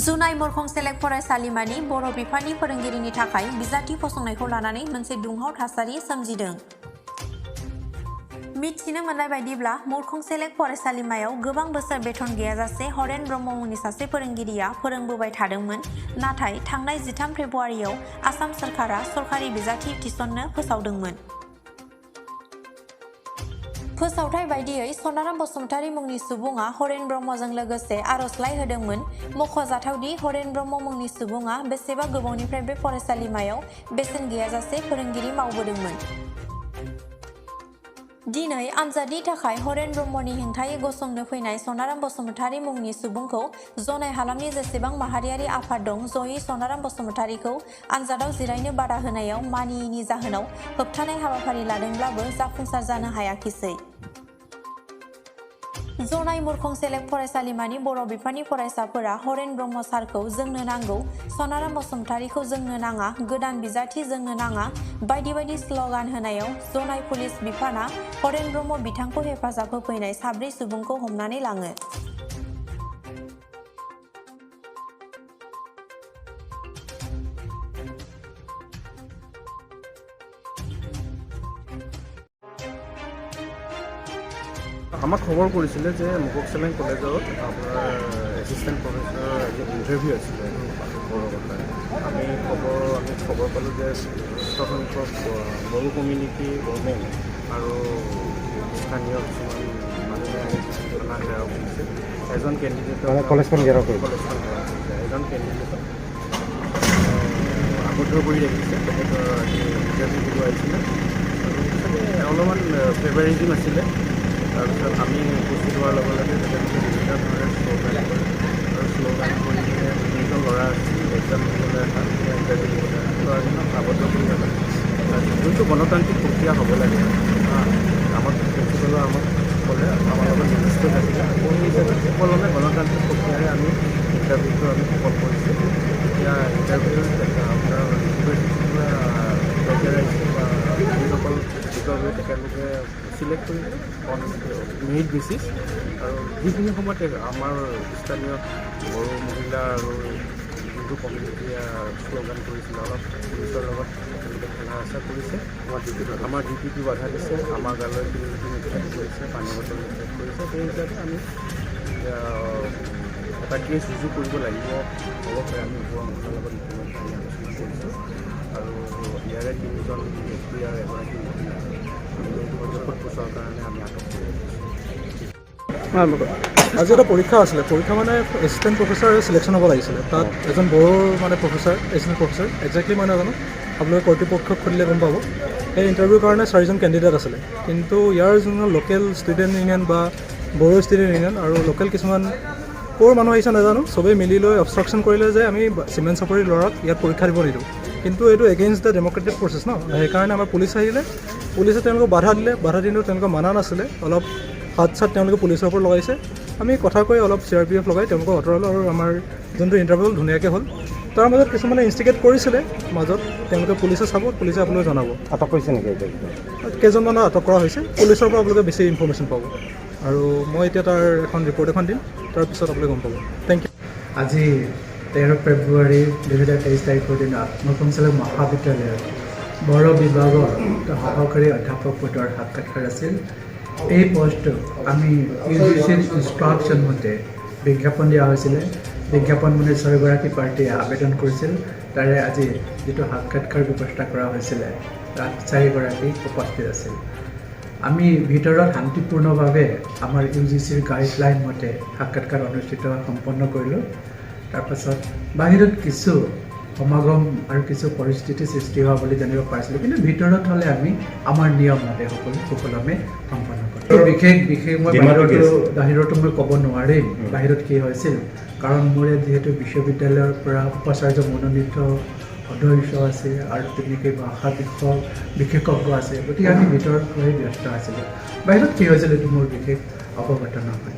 जुनाय मरखं select फरायसालिमानि बर' बिफाननि फोरोंगिरिनि थाखाय बिजाथि फसंनायखौ लानानै मोनसे दुंहाव थासारि सोमजिदों। मिथिनो मोननाय बायदिब्ला मरखं सेलेक्ट फरायसालिमायाव गोबां बोसोर बेथन गैयाजासे हरेन ब्रह्म मुंनि सासे फोरोंगिरिया फोरोंबोबाय थादोंमोन। नाथाय थांनाय 13 फेब्रुवारियाव आसाम सोरखारा सरखारि बिजाथि थिसननो फोसावदोंमोन। फोसावथाय बायदियै सनाराम बसुमतारी मुंनि सुबुङा हरेन ब्रह्मजों लोगोसे आर'जलाइ होदोंमोन। मख'जाथावदि हरेन ब्रह्म मुंनि सुबुङा बेसेबा गोबावनिफ्राय बे फरायसालिमायाव बेसेन गैयाजासे फोरोंगिरि मावबोदोंमोन। दिनै आनजादनि थाखाय हरेन ब्रह्मनि हेंथायै गसंनो फैनाय सनाराम बसुमतारी मुंनि सुबुंखौ जनाय हालामनि जेसेबां माहारियारि आफाद दं जयै सनाराम बसुमतारीखौ आनजादाव जिरायनो बादा होनायाव मानियैनि जाहोनाव होबथानाय हाबाफारि लादोंब्लाबो जाफुंसार जानो हायाखिसै। जनाय मरखं सेलेक्ट फरायसालिमानि बर' बिफाननि फरायसाफोरा हरेन ब्रह्म सारखौ जोंनो नांगौ, सनाराम बसुमतारीखौ जोंनो नाङा, गोदान बिजाथि जोंनो नाङा बायदि बायदि स्ल'गान होनायाव जनाय पुलिस बिफाना हरेन ब्रह्म बिथांखौ हेफाजाब होफैनाय 4 सुबुंखौ हमनानै लाङो। আমাক খবৰ কৰিছিলে যে মুকুক চেলেং কলেজত আপোনাৰ এছিষ্টেণ্ট প্ৰফেচৰৰ ইণ্টাৰভিউ আছিলে বড়ো কথা। আমি খবৰ পালোঁ যে সংখ্যক বড়ো কমিউনিটি ওমেন আৰু স্থানীয় কিছুমান মানুহে আহি থানা ঘেৰাও কৰিছে। এজন কেণ্ডিডেটৰ কলেজখন ঘেৰাও কৰিছে। এজন কেণ্ডিডেটক আবদ্ধ কৰি ৰাখিছে। তেখেতৰ ইণ্টাৰভিউ দিব আহিছিলে আৰু অলপমান ফেভাৰিজিম আছিলে। তাৰপিছত আমি উপস্থিত হোৱাৰ লগে লগে তেখেতলোকে বিভিন্ন ধৰণে শ্ল'গান কৰে আৰু শ্ল'গান কৰি কিনে যোনজন ল'ৰা আছিল এক্সাম দিবলৈ ইণ্টাৰভিউ দিবলৈ ল'ৰাজনক আবদ্ধ কৰি ৰাখে। যোনটো গণতান্ত্ৰিক প্ৰক্ৰিয়া হ'ব লাগে আমাক প্ৰিন্সিপালো আমাক ক'লে, আমাৰ লগত নিৰ্দিষ্ট থাকিলে আমি হিচাপে সুকলমে গণতান্ত্ৰিক প্ৰক্ৰিয়াৰে আমি ইণ্টাৰভিউটো আমি সফল কৰিছোঁ। এতিয়া ইণ্টাৰভিউৰ আপোনাৰ ক্ৰাইটেৰিয়া বা যিসকল বিষয়বোৰ তেখেতলোকে চিলেক্ট কৰি অন মেৰিট বেচিছ আৰু যিখিনি সময়ত আমাৰ স্থানীয় বড়ো মহিলা আৰু যোনটো কমিউনিটিয়ে শ্ল'গান কৰিছিলে অলপ পুলিচৰ লগত তেওঁলোকে খেলা হেঁচা কৰিছে। আমাৰ ডিউটিটো বাধা দিছে, আমাৰ গালৈ নিক্ষেপ কৰিছে, পানী বটল নিক্ষেপ কৰিছে। সেই হিচাপে আমি এটা কেছ ৰুজু কৰিব লাগিব হ'ব পাৰে। আমি ওপৰৰ অঞ্চলৰ লগত ইতিমধ্যে আমি আলোচনা কৰিছোঁ আৰু ইয়াৰে 3জন ব্যক্তি আৰু এগৰাকী মহিলা পোছাৰ কাৰণে আমি আটক কৰি আজি এটা পৰীক্ষা আছিলে। পৰীক্ষা মানে এছিষ্টেণ্ট প্ৰফেচাৰ চিলেকশ্যন হ'ব লাগিছিলে। তাত এজন বড়ো মানে প্ৰফেচাৰ, এছিষ্টেণ্ট প্ৰফেচাৰ একজেক্টলি মই নাজানো, আপোনালোকে কৰ্তৃপক্ষক সুধিলে গম পাব। এই ইণ্টাৰভিউৰ কাৰণে 4জন কেণ্ডিডেট আছিলে। কিন্তু ইয়াৰ যোনজন লোকেল ষ্টুডেণ্ট ইউনিয়ন বা বড়ো ষ্টুডেণ্ট ইউনিয়ন আৰু লোকেল কিছুমান ক'ৰ মানুহ আহিছে নাজানো, চবেই মিলি লৈ অবষ্ট্ৰাকশ্যন কৰিলে যে আমি চিমেণ্ট চাপৰিৰ ল'ৰাক ইয়াত পৰীক্ষা দিব নিদিওঁ। কিন্তু এইটো এগেইনষ্ট দ্য ডেম'ক্ৰেটিক প্ৰচেছ ন। সেইকাৰণে আমাৰ পুলিচ আহিলে, পুলিচে তেওঁলোকক বাধা দিলে। বাধা দিলেও তেওঁলোকে মানা নাছিলে। অলপ হাত চাত তেওঁলোকে পুলিচৰ ওপৰত লগাইছে। আমি কথা কৈ অলপ CRPF লগাই তেওঁলোকক আঁতৰালোঁ আৰু আমাৰ যোনটো ইণ্টাৰভিউ ধুনীয়াকৈ হ'ল। তাৰ মাজত কিছুমানে ইনষ্টিগেট কৰিছিলে মাজত, তেওঁলোকে পুলিচে চাব, পুলিচে আপোনালোকে জনাব। আটক কৰিছে নেকি? কেইজনমানক আটক কৰা হৈছে। পুলিচৰ পৰা আপোনালোকে বেছি ইনফৰ্মেশ্যন পাব আৰু মই এতিয়া তাৰ এখন ৰিপৰ্ট এখন দিম, তাৰপিছত আপোনালোকে গম পাব। Thank you. আজি 13 ফেব্ৰুৱাৰী 2023 তাৰিখৰ দিনা মৰখং চেলেক্ট মহাবিদ্যালয়ৰ বড়ো বিভাগৰ সহকাৰী অধ্যাপক পদৰ সাক্ষাৎকাৰ আছিল। এই পষ্টটো আমি UGCৰ ইনষ্ট্ৰাকশ্যন মতে বিজ্ঞাপন দিয়া হৈছিলে। বিজ্ঞাপন মানে 6গৰাকী পাৰ্টীয়ে আবেদন কৰিছিল। তাৰে আজি যিটো সাক্ষাৎকাৰ ব্যৱস্থা কৰা হৈছিলে তাত 4গৰাকী উপস্থিত আছিল। আমি ভিতৰত শান্তিপূৰ্ণভাৱে আমাৰ UGCৰ গাইডলাইন মতে সাক্ষাৎকাৰ অনুষ্ঠিত সম্পন্ন কৰিলোঁ। তাৰপাছত বাহিৰত কিছু সমাগম আৰু কিছু পৰিস্থিতি সৃষ্টি হোৱা বুলি জানিব পাৰিছিলোঁ, কিন্তু ভিতৰত হ'লে আমি আমাৰ নিয়ম মতে সুকলমে সম্পন্ন কৰিলোঁ। বিশেষ মই বাহিৰতো মই ক'ব নোৱাৰিম বাহিৰত কি হৈছিল, কাৰণ মোৰ যিহেতু বিশ্ববিদ্যালয়ৰ পৰা উপাচাৰ্য মনোনীত সদস্য আছে আৰু তেনেকৈ ভাষা বিশেষজ্ঞ আছে, গতিকে আমি ভিতৰত হৈ ব্যস্ত আছিলোঁ। বাহিৰত কি হৈছিল এইটো মোৰ বিশেষ অৱগত নহয়।